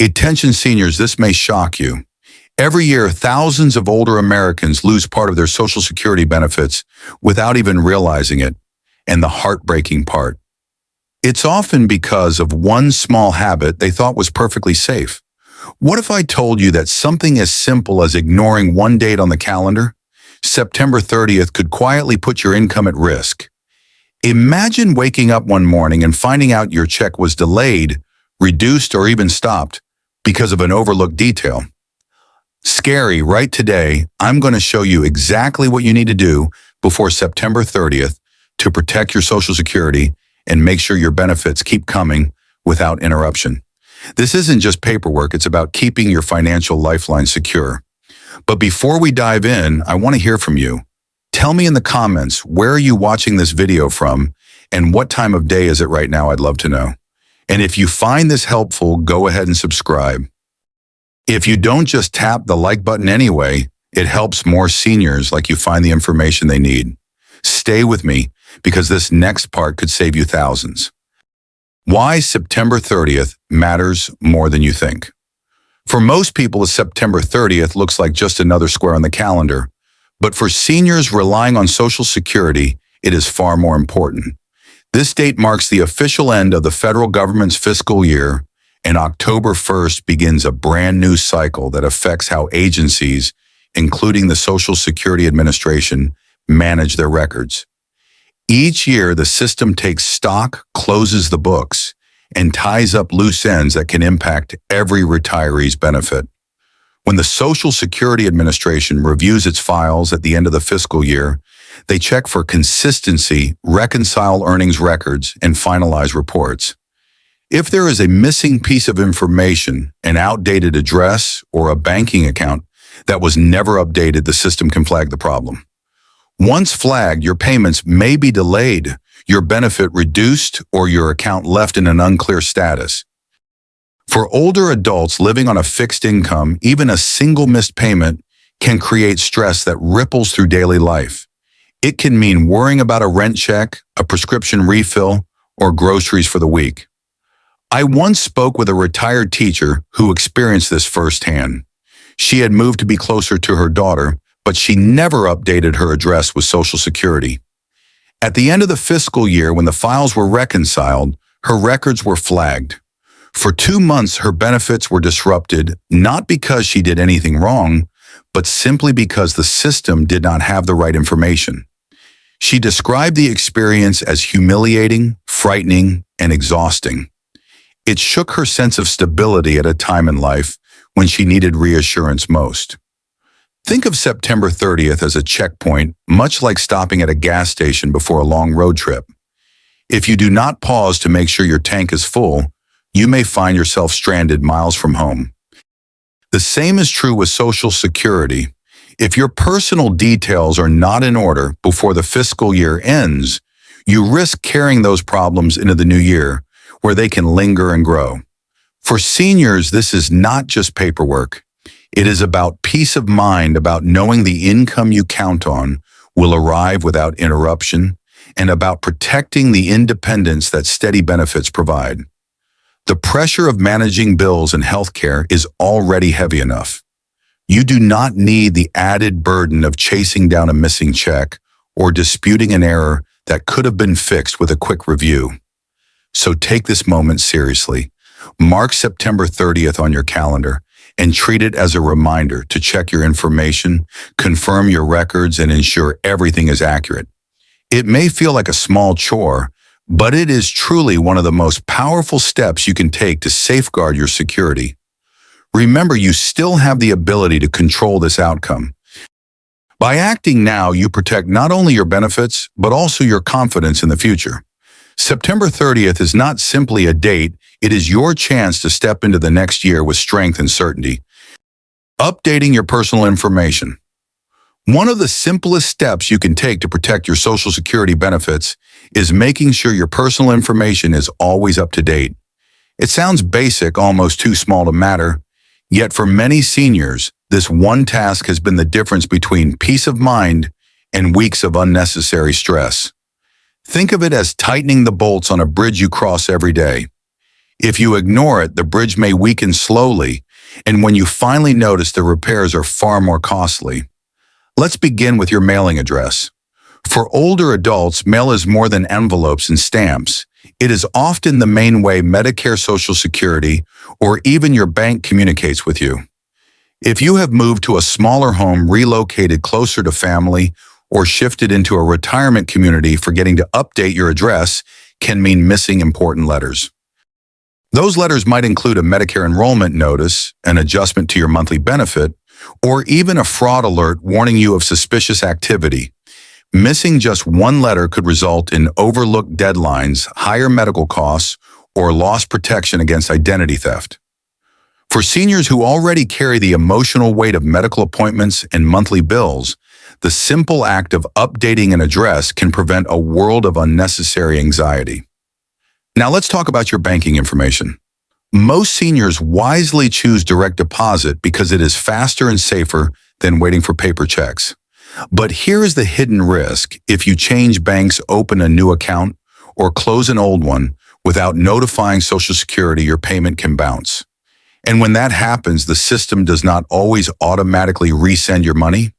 Attention seniors, this may shock you. Every year, thousands of older Americans lose part of their Social Security benefits without even realizing it. And the heartbreaking part, it's often because of one small habit they thought was perfectly safe. What if I told you that something as simple as ignoring one date on the calendar, September 30th, could quietly put your income at risk? Imagine waking up one morning and finding out your check was delayed, reduced, or even stopped because of an overlooked detail. Scary, right? Today, I'm going to show you exactly what you need to do before September 30th to protect your Social Security and make sure your benefits keep coming without interruption. This isn't just paperwork, it's about keeping your financial lifeline secure. But before we dive in, I want to hear from you. Tell me in the comments, where are you watching this video from and what time of day is it right now? I'd love to know. And if you find this helpful, go ahead and subscribe. If you don't just tap the like button anyway, it helps more seniors like you find the information they need. Stay with me because this next part could save you thousands. Why September 30th matters more than you think. For most people, September 30th looks like just another square on the calendar. But for seniors relying on Social Security, it is far more important. This date marks the official end of the federal government's fiscal year, and October 1st begins a brand new cycle that affects how agencies, including the Social Security Administration, manage their records. Each year, the system takes stock, closes the books, and ties up loose ends that can impact every retiree's benefit. When the Social Security Administration reviews its files at the end of the fiscal year, they check for consistency, reconcile earnings records, and finalize reports. If there is a missing piece of information, an outdated address, or a banking account that was never updated, the system can flag the problem. Once flagged, your payments may be delayed, your benefit reduced, or your account left in an unclear status. For older adults living on a fixed income, even a single missed payment can create stress that ripples through daily life. It can mean worrying about a rent check, a prescription refill, or groceries for the week. I once spoke with a retired teacher who experienced this firsthand. She had moved to be closer to her daughter, but she never updated her address with Social Security. At the end of the fiscal year, when the files were reconciled, her records were flagged. For 2 months, her benefits were disrupted, not because she did anything wrong, but simply because the system did not have the right information. She described the experience as humiliating, frightening, and exhausting. It shook her sense of stability at a time in life when she needed reassurance most. Think of September 30th as a checkpoint, much like stopping at a gas station before a long road trip. If you do not pause to make sure your tank is full, you may find yourself stranded miles from home. The same is true with Social Security. If your personal details are not in order before the fiscal year ends, you risk carrying those problems into the new year, where they can linger and grow. For seniors, this is not just paperwork. It is about peace of mind, about knowing the income you count on will arrive without interruption, and about protecting the independence that steady benefits provide. The pressure of managing bills and healthcare is already heavy enough. You do not need the added burden of chasing down a missing check or disputing an error that could have been fixed with a quick review. So take this moment seriously. Mark September 30th on your calendar and treat it as a reminder to check your information, confirm your records, and ensure everything is accurate. It may feel like a small chore, but it is truly one of the most powerful steps you can take to safeguard your security. Remember, you still have the ability to control this outcome. By acting now, you protect not only your benefits, but also your confidence in the future. September 30th is not simply a date, it is your chance to step into the next year with strength and certainty. Updating your personal information. One of the simplest steps you can take to protect your Social Security benefits is making sure your personal information is always up to date. It sounds basic, almost too small to matter, yet for many seniors, this one task has been the difference between peace of mind and weeks of unnecessary stress. Think of it as tightening the bolts on a bridge you cross every day. If you ignore it, the bridge may weaken slowly, and when you finally notice, the repairs are far more costly. Let's begin with your mailing address. For older adults, mail is more than envelopes and stamps. It is often the main way Medicare, Social Security, or even your bank communicates with you. If you have moved to a smaller home, relocated closer to family, or shifted into a retirement community, forgetting to update your address can mean missing important letters. Those letters might include a Medicare enrollment notice, an adjustment to your monthly benefit, or even a fraud alert warning you of suspicious activity. Missing just one letter could result in overlooked deadlines, higher medical costs, or lost protection against identity theft. For seniors who already carry the emotional weight of medical appointments and monthly bills, the simple act of updating an address can prevent a world of unnecessary anxiety. Now let's talk about your banking information. Most seniors wisely choose direct deposit because it is faster and safer than waiting for paper checks. But here is the hidden risk. If you change banks, open a new account, or close an old one without notifying Social Security, your payment can bounce. And when that happens, the system does not always automatically resend your money.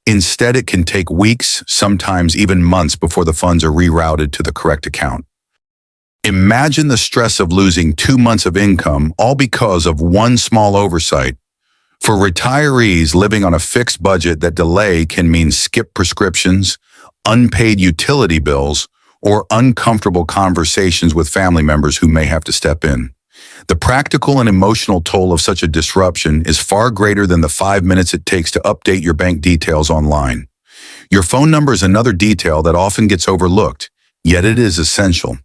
Instead, it can take weeks, sometimes even months, before the funds are rerouted to the correct account. Imagine the stress of losing 2 months of income, all because of one small oversight. For retirees living on a fixed budget, that delay can mean skipped prescriptions, unpaid utility bills, or uncomfortable conversations with family members who may have to step in. The practical and emotional toll of such a disruption is far greater than the 5 minutes it takes to update your bank details online. Your phone number is another detail that often gets overlooked, yet it is essential.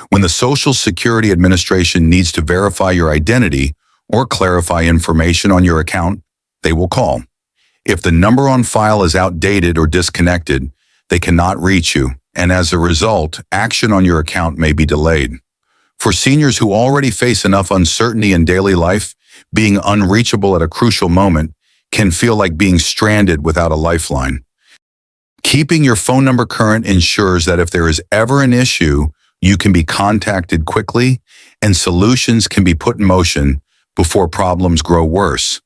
When the Social Security Administration needs to verify your identity or clarify information on your account, they will call. If the number on file is outdated or disconnected, they cannot reach you, and as a result, action on your account may be delayed. For seniors who already face enough uncertainty in daily life, being unreachable at a crucial moment can feel like being stranded without a lifeline. Keeping your phone number current ensures that if there is ever an issue, you can be contacted quickly and solutions can be put in motion before problems grow worse.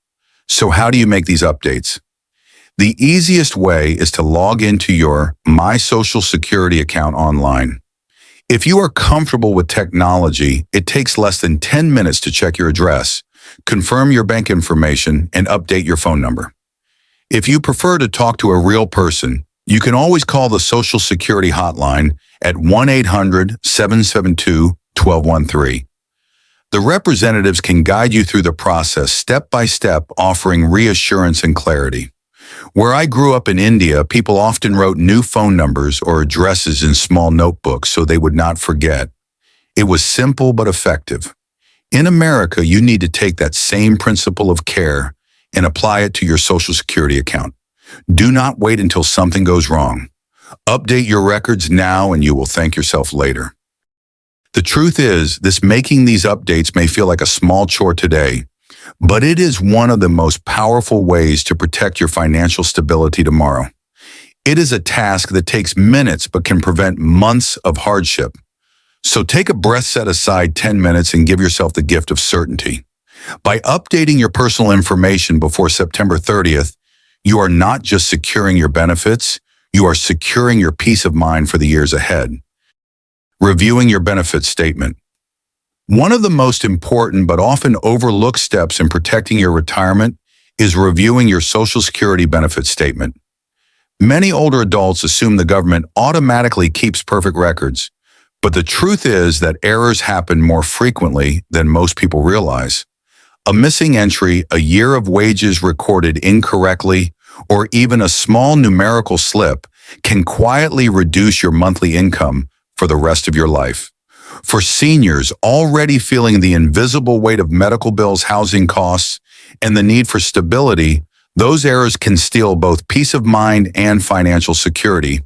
So how do you make these updates? The easiest way is to log into your My Social Security account online. If you are comfortable with technology, it takes less than 10 minutes to check your address, confirm your bank information, and update your phone number. If you prefer to talk to a real person, you can always call the Social Security hotline at 1-800-772-1213. The representatives can guide you through the process step by step, offering reassurance and clarity. Where I grew up in India, people often wrote new phone numbers or addresses in small notebooks so they would not forget. It was simple but effective. In America, you need to take that same principle of care and apply it to your Social Security account. Do not wait until something goes wrong. Update your records now and you will thank yourself later. The truth is, making these updates may feel like a small chore today, but it is one of the most powerful ways to protect your financial stability tomorrow. It is a task that takes minutes but can prevent months of hardship. So take a breath, set aside 10 minutes, and give yourself the gift of certainty. By updating your personal information before September 30th, you are not just securing your benefits, you are securing your peace of mind for the years ahead. Reviewing your benefits statement. One of the most important but often overlooked steps in protecting your retirement is reviewing your Social Security benefit statement. Many older adults assume the government automatically keeps perfect records, but the truth is that errors happen more frequently than most people realize. A missing entry, a year of wages recorded incorrectly, or even a small numerical slip can quietly reduce your monthly income for the rest of your life. For seniors already feeling the invisible weight of medical bills, housing costs, and the need for stability, those errors can steal both peace of mind and financial security.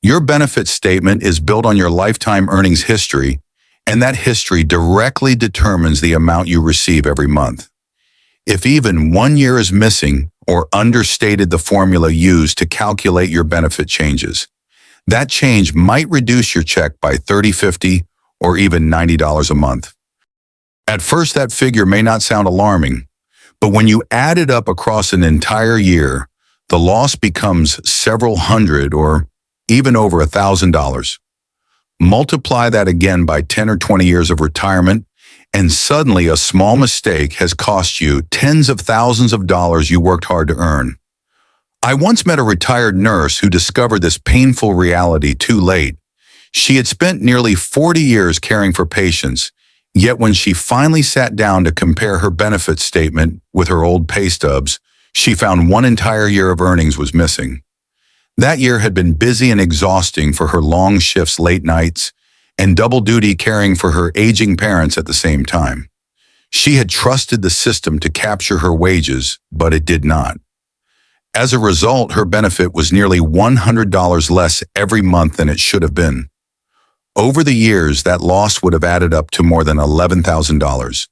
Your benefit statement is built on your lifetime earnings history, and that history directly determines the amount you receive every month. If even 1 year is missing or understated, the formula used to calculate your benefit changes. That change might reduce your check by $30, $50, or even $90 a month. At first, that figure may not sound alarming, but when you add it up across an entire year, the loss becomes several hundred or even over $1,000. Multiply that again by 10 or 20 years of retirement, and suddenly a small mistake has cost you tens of thousands of dollars you worked hard to earn. I once met a retired nurse who discovered this painful reality too late. She had spent nearly 40 years caring for patients, yet when she finally sat down to compare her benefit statement with her old pay stubs, she found one entire year of earnings was missing. That year had been busy and exhausting for her long shifts, late nights, and double duty caring for her aging parents at the same time. She had trusted the system to capture her wages, but it did not. As a result, her benefit was nearly $100 less every month than it should have been. Over the years, that loss would have added up to more than $11,000.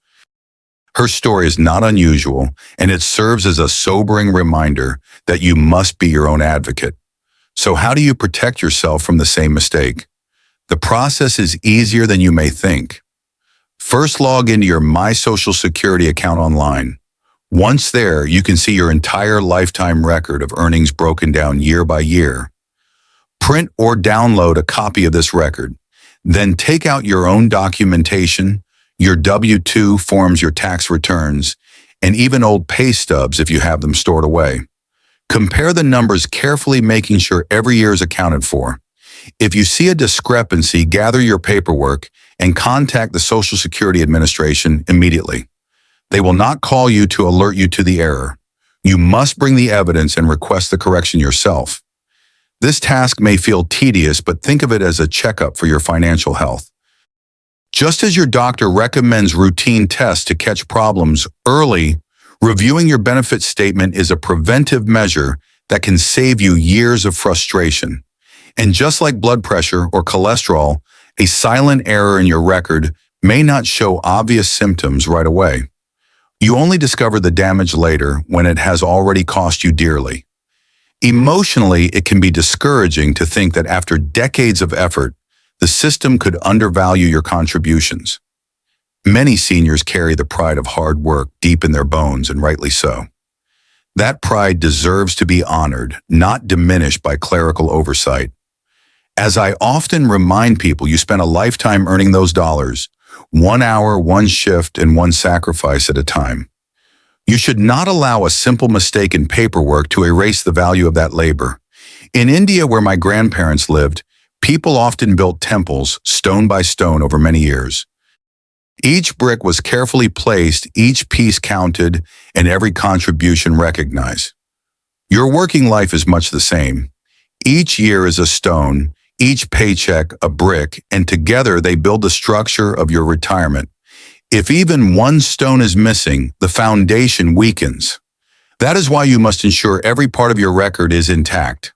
Her story is not unusual, and it serves as a sobering reminder that you must be your own advocate. So how do you protect yourself from the same mistake? The process is easier than you may think. First, log into your My Social Security account online. Once there, you can see your entire lifetime record of earnings broken down year by year. Print or download a copy of this record. Then take out your own documentation, your W-2 forms, your tax returns, and even old pay stubs if you have them stored away. Compare the numbers carefully, making sure every year is accounted for. If you see a discrepancy, gather your paperwork and contact the Social Security Administration immediately. They will not call you to alert you to the error. You must bring the evidence and request the correction yourself. This task may feel tedious, but think of it as a checkup for your financial health. Just as your doctor recommends routine tests to catch problems early, reviewing your benefit statement is a preventive measure that can save you years of frustration. And just like blood pressure or cholesterol, a silent error in your record may not show obvious symptoms right away. You only discover the damage later when it has already cost you dearly. Emotionally, it can be discouraging to think that after decades of effort, the system could undervalue your contributions. Many seniors carry the pride of hard work deep in their bones, and rightly so. That pride deserves to be honored, not diminished by clerical oversight. As I often remind people, you spent a lifetime earning those dollars, 1 hour, 1 shift, and 1 sacrifice at a time. You should not allow a simple mistake in paperwork to erase the value of that labor. In India, where my grandparents lived, people often built temples, stone by stone, over many years. Each brick was carefully placed, each piece counted, and every contribution recognized. Your working life is much the same. Each year is a stone, each paycheck a brick, and together they build the structure of your retirement. If even one stone is missing, the foundation weakens. That is why you must ensure every part of your record is intact.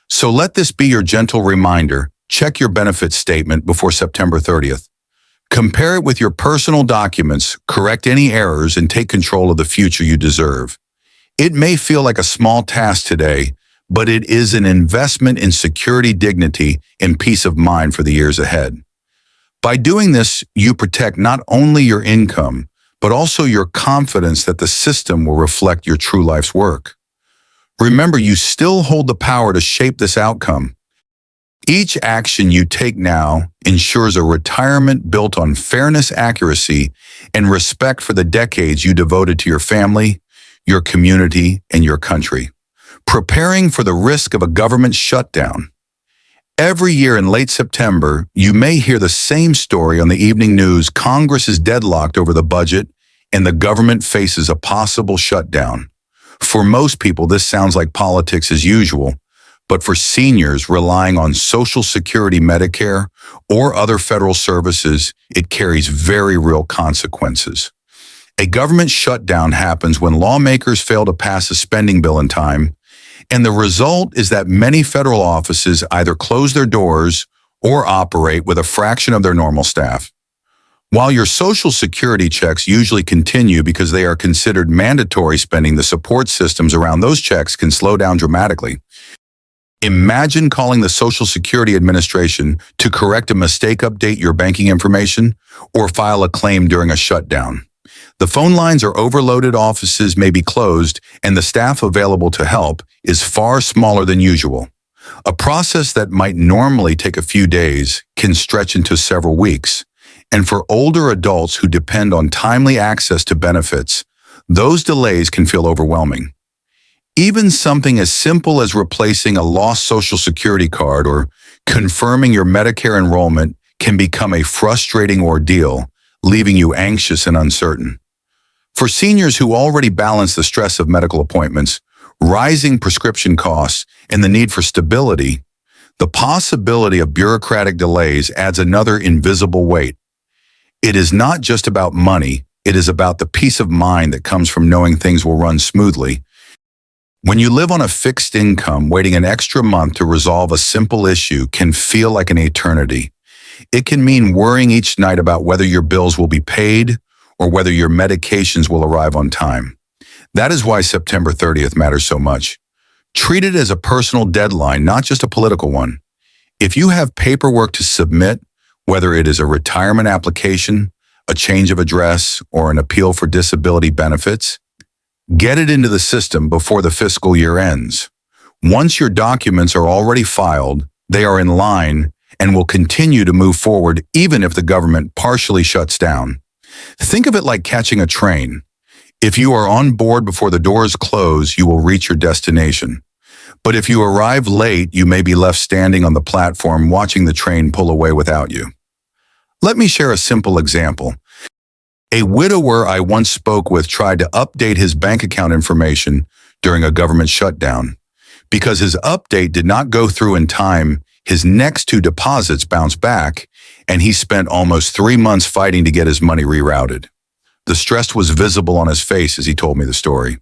So let this be your gentle reminder. Check your benefit statement before September 30th. Compare it with your personal documents, correct any errors, and take control of the future you deserve. It may feel like a small task today, but it is an investment in security, dignity, and peace of mind for the years ahead. By doing this, you protect not only your income, but also your confidence that the system will reflect your true life's work. Remember, you still hold the power to shape this outcome. Each action you take now ensures a retirement built on fairness, accuracy, and respect for the decades you devoted to your family, your community, and your country. Preparing for the risk of a government shutdown. Every year in late September, you may hear the same story on the evening news. Congress is deadlocked over the budget, and the government faces a possible shutdown. For most people, this sounds like politics as usual, but for seniors relying on Social Security, Medicare, or other federal services, it carries very real consequences. A government shutdown happens when lawmakers fail to pass a spending bill in time, and the result is that many federal offices either close their doors or operate with a fraction of their normal staff. While your Social Security checks usually continue because they are considered mandatory spending, the support systems around those checks can slow down dramatically. Imagine calling the Social Security Administration to correct a mistake, update your banking information, or file a claim during a shutdown. The phone lines are overloaded, offices may be closed, and the staff available to help is far smaller than usual. A process that might normally take a few days can stretch into several weeks. And for older adults who depend on timely access to benefits, those delays can feel overwhelming. Even something as simple as replacing a lost Social Security card or confirming your Medicare enrollment can become a frustrating ordeal, leaving you anxious and uncertain. For seniors who already balance the stress of medical appointments, rising prescription costs, and the need for stability, the possibility of bureaucratic delays adds another invisible weight. It is not just about money, it is about the peace of mind that comes from knowing things will run smoothly. When you live on a fixed income, waiting an extra month to resolve a simple issue can feel like an eternity. It can mean worrying each night about whether your bills will be paid or whether your medications will arrive on time. That is why September 30th matters so much. Treat it as a personal deadline, not just a political one. If you have paperwork to submit, whether it is a retirement application, a change of address, or an appeal for disability benefits, get it into the system before the fiscal year ends. Once your documents are already filed, they are in line and will continue to move forward even if the government partially shuts down. Think of it like catching a train. If you are on board before the doors close, you will reach your destination. But if you arrive late, you may be left standing on the platform watching the train pull away without you. Let me share a simple example. A widower I once spoke with tried to update his bank account information during a government shutdown. Because his update did not go through in time, his next two deposits bounced back, and he spent almost 3 months fighting to get his money rerouted. The stress was visible on his face as he told me the story.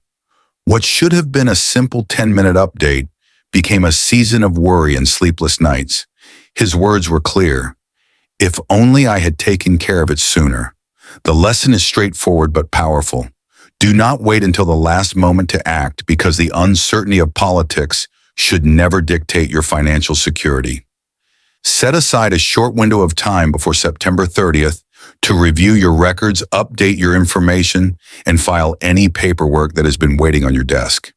What should have been a simple 10-minute update became a season of worry and sleepless nights. His words were clear. If only I had taken care of it sooner. The lesson is straightforward but powerful. Do not wait until the last moment to act, because the uncertainty of politics should never dictate your financial security. Set aside a short window of time before September 30th to review your records, update your information, and file any paperwork that has been waiting on your desk.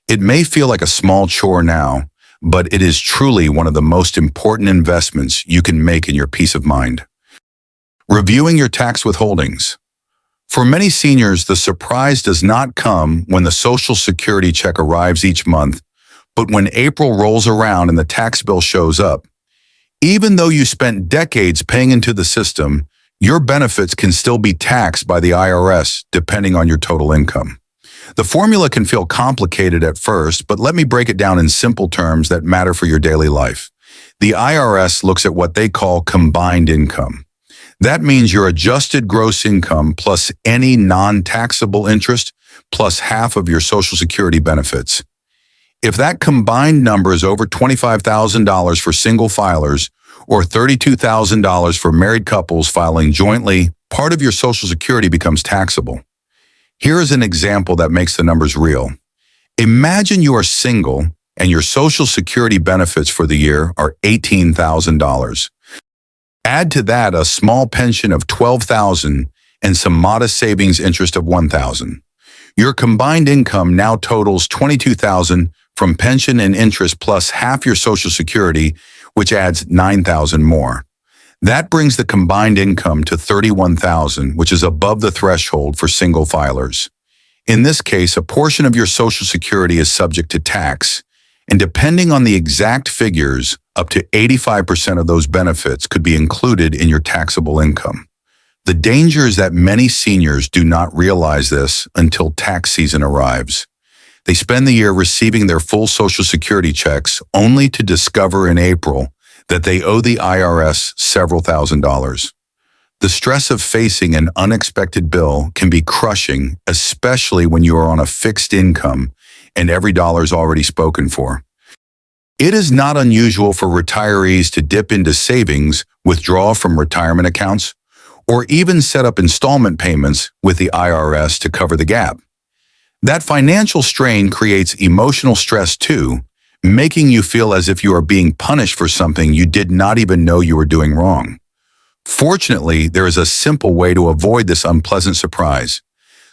It may feel like a small chore now, but it is truly one of the most important investments you can make in your peace of mind. Reviewing your tax withholdings. For many seniors, the surprise does not come when the Social Security check arrives each month, but when April rolls around and the tax bill shows up. Even though you spent decades paying into the system, your benefits can still be taxed by the IRS depending on your total income. The formula can feel complicated at first, but let me break it down in simple terms that matter for your daily life. The IRS looks at what they call combined income. That means your adjusted gross income plus any non-taxable interest plus half of your Social Security benefits. If that combined number is over $25,000 for single filers or $32,000 for married couples filing jointly, part of your Social Security becomes taxable. Here is an example that makes the numbers real. Imagine you are single and your Social Security benefits for the year are $18,000. Add to that a small pension of $12,000 and some modest savings interest of $1,000. Your combined income now totals $22,000 from pension and interest plus half your Social Security, which adds $9,000 more. That brings the combined income to $31,000, which is above the threshold for single filers. In this case, a portion of your Social Security is subject to tax, and depending on the exact figures, up to 85% of those benefits could be included in your taxable income. The danger is that many seniors do not realize this until tax season arrives. They spend the year receiving their full Social Security checks only to discover in April that they owe the IRS several $1,000s. The stress of facing an unexpected bill can be crushing, especially when you are on a fixed income and every dollar is already spoken for. It is not unusual for retirees to dip into savings, withdraw from retirement accounts, or even set up installment payments with the IRS to cover the gap. That financial strain creates emotional stress too, making you feel as if you are being punished for something you did not even know you were doing wrong. Fortunately, there is a simple way to avoid this unpleasant surprise.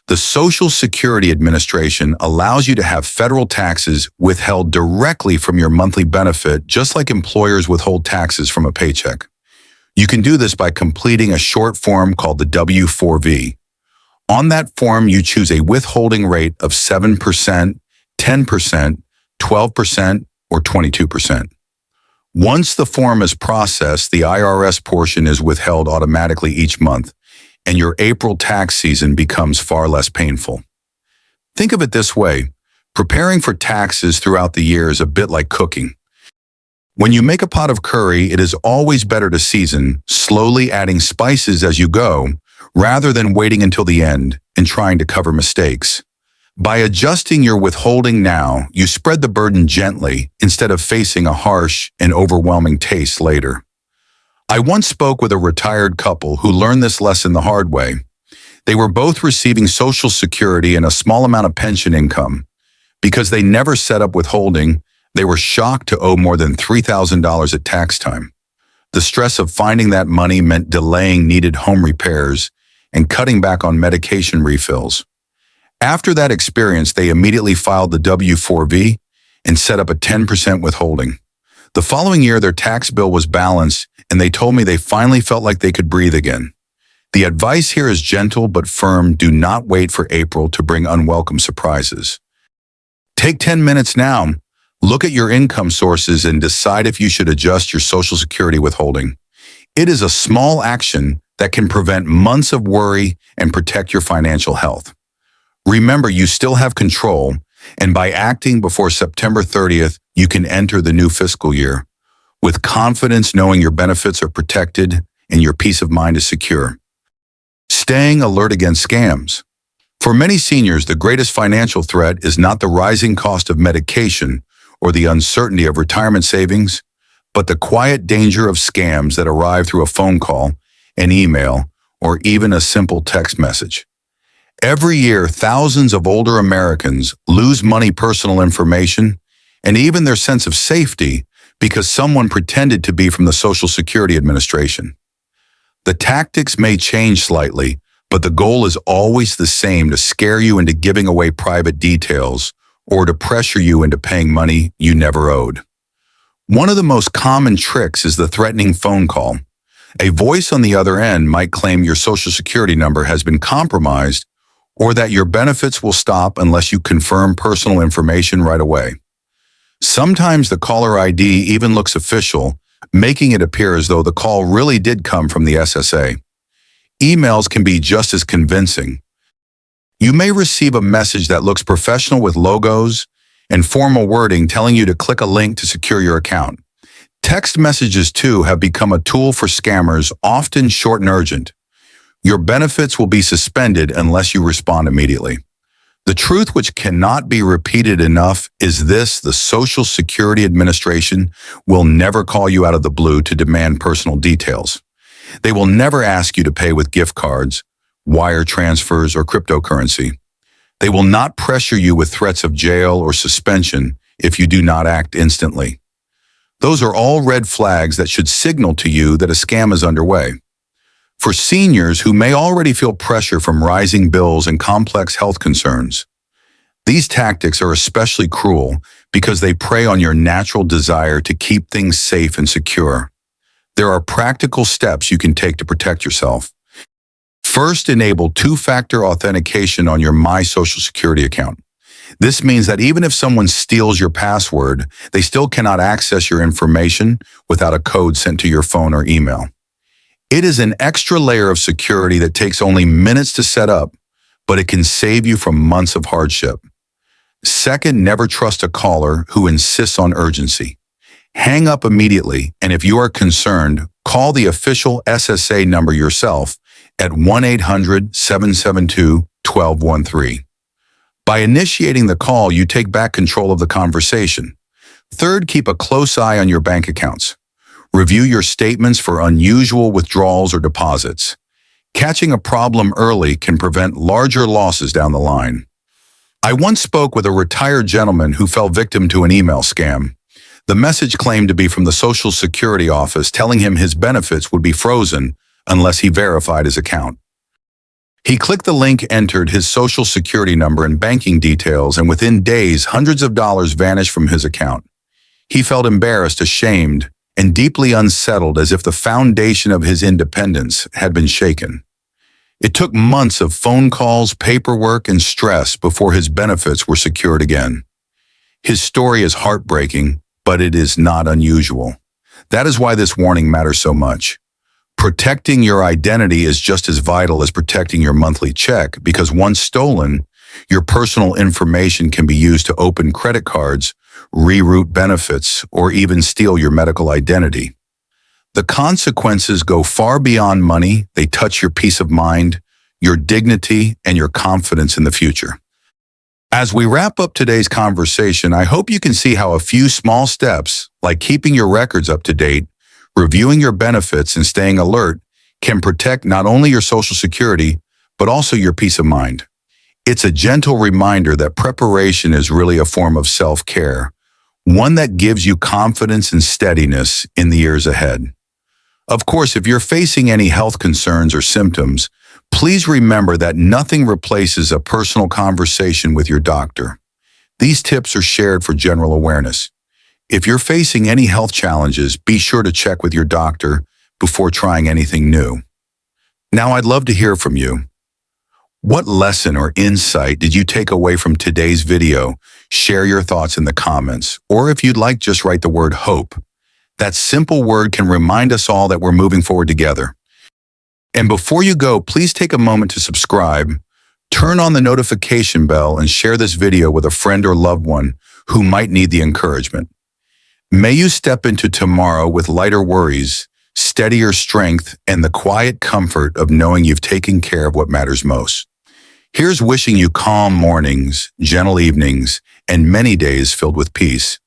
The Social Security Administration allows you to have federal taxes withheld directly from your monthly benefit, just like employers withhold taxes from a paycheck. You can do this by completing a short form called the W-4V. On that form, you choose a withholding rate of 7%, 10%, 12%, or 22%. Once the form is processed, the IRS portion is withheld automatically each month, and your April tax season becomes far less painful. Think of it this way: preparing for taxes throughout the year is a bit like cooking. When you make a pot of curry, it is always better to season, slowly adding spices as you go, rather than waiting until the end and trying to cover mistakes. By adjusting your withholding now, you spread the burden gently instead of facing a harsh and overwhelming taste later. I once spoke with a retired couple who learned this lesson the hard way. They were both receiving Social Security and a small amount of pension income. Because they never set up withholding, they were shocked to owe more than $3,000 at tax time. The stress of finding that money meant delaying needed home repairs and cutting back on medication refills. After that experience, they immediately filed the W-4V and set up a 10% withholding. The following year, their tax bill was balanced, and they told me they finally felt like they could breathe again. The advice here is gentle but firm. Do not wait for April to bring unwelcome surprises. Take 10 minutes now. Look at your income sources and decide if you should adjust your Social Security withholding. It is a small action that can prevent months of worry and protect your financial health. Remember, you still have control, and by acting before September 30th, you can enter the new fiscal year with confidence, knowing your benefits are protected and your peace of mind is secure. Staying alert against scams. For many seniors, the greatest financial threat is not the rising cost of medication or the uncertainty of retirement savings, but the quiet danger of scams that arrive through a phone call, an email, or even a simple text message. Every year, thousands of older Americans lose money, personal information, and even their sense of safety because someone pretended to be from the Social Security Administration. The tactics may change slightly, but the goal is always the same: to scare you into giving away private details or to pressure you into paying money you never owed. One of the most common tricks is the threatening phone call. A voice on the other end might claim your Social Security number has been compromised, or that your benefits will stop unless you confirm personal information right away. Sometimes the caller ID even looks official, making it appear as though the call really did come from the SSA. Emails can be just as convincing. You may receive a message that looks professional with logos and formal wording telling you to click a link to secure your account. Text messages, too, have become a tool for scammers, often short and urgent. Your benefits will be suspended unless you respond immediately. The truth, which cannot be repeated enough, is this: the Social Security Administration will never call you out of the blue to demand personal details. They will never ask you to pay with gift cards, wire transfers, or cryptocurrency. They will not pressure you with threats of jail or suspension if you do not act instantly. Those are all red flags that should signal to you that a scam is underway. For seniors who may already feel pressure from rising bills and complex health concerns, these tactics are especially cruel because they prey on your natural desire to keep things safe and secure. There are practical steps you can take to protect yourself. First, enable two-factor authentication on your My Social Security account. This means that even if someone steals your password, they still cannot access your information without a code sent to your phone or email. It is an extra layer of security that takes only minutes to set up, but it can save you from months of hardship. Second, never trust a caller who insists on urgency. Hang up immediately, and if you are concerned, call the official SSA number yourself at 1-800-772-1213. By initiating the call, you take back control of the conversation. Third, keep a close eye on your bank accounts. Review your statements for unusual withdrawals or deposits. Catching a problem early can prevent larger losses down the line. I once spoke with a retired gentleman who fell victim to an email scam. The message claimed to be from the Social Security office telling him his benefits would be frozen unless he verified his account. He clicked the link, entered his Social Security number and banking details, and within days, hundreds of dollars vanished from his account. He felt embarrassed, ashamed, and deeply unsettled, as if the foundation of his independence had been shaken. It took months of phone calls, paperwork, and stress before his benefits were secured again. His story is heartbreaking, but it is not unusual. That is why this warning matters so much. Protecting your identity is just as vital as protecting your monthly check, because once stolen, your personal information can be used to open credit cards, reroute benefits, or even steal your medical identity. The consequences go far beyond money. They touch your peace of mind, your dignity, and your confidence in the future. As we wrap up today's conversation, I hope you can see how a few small steps, like keeping your records up to date, reviewing your benefits, and staying alert, can protect not only your Social Security, but also your peace of mind. It's a gentle reminder that preparation is really a form of self-care, one that gives you confidence and steadiness in the years ahead. Of course, if you're facing any health concerns or symptoms, please remember that nothing replaces a personal conversation with your doctor. These tips are shared for general awareness. If you're facing any health challenges, be sure to check with your doctor before trying anything new. Now, I'd love to hear from you. What lesson or insight did you take away from today's video? Share your thoughts in the comments, or if you'd like, just write the word HOPE. That simple word can remind us all that we're moving forward together. And before you go, please take a moment to subscribe, turn on the notification bell, and share this video with a friend or loved one who might need the encouragement. May you step into tomorrow with lighter worries, steadier strength, and the quiet comfort of knowing you've taken care of what matters most. Here's wishing you calm mornings, gentle evenings, and many days filled with peace.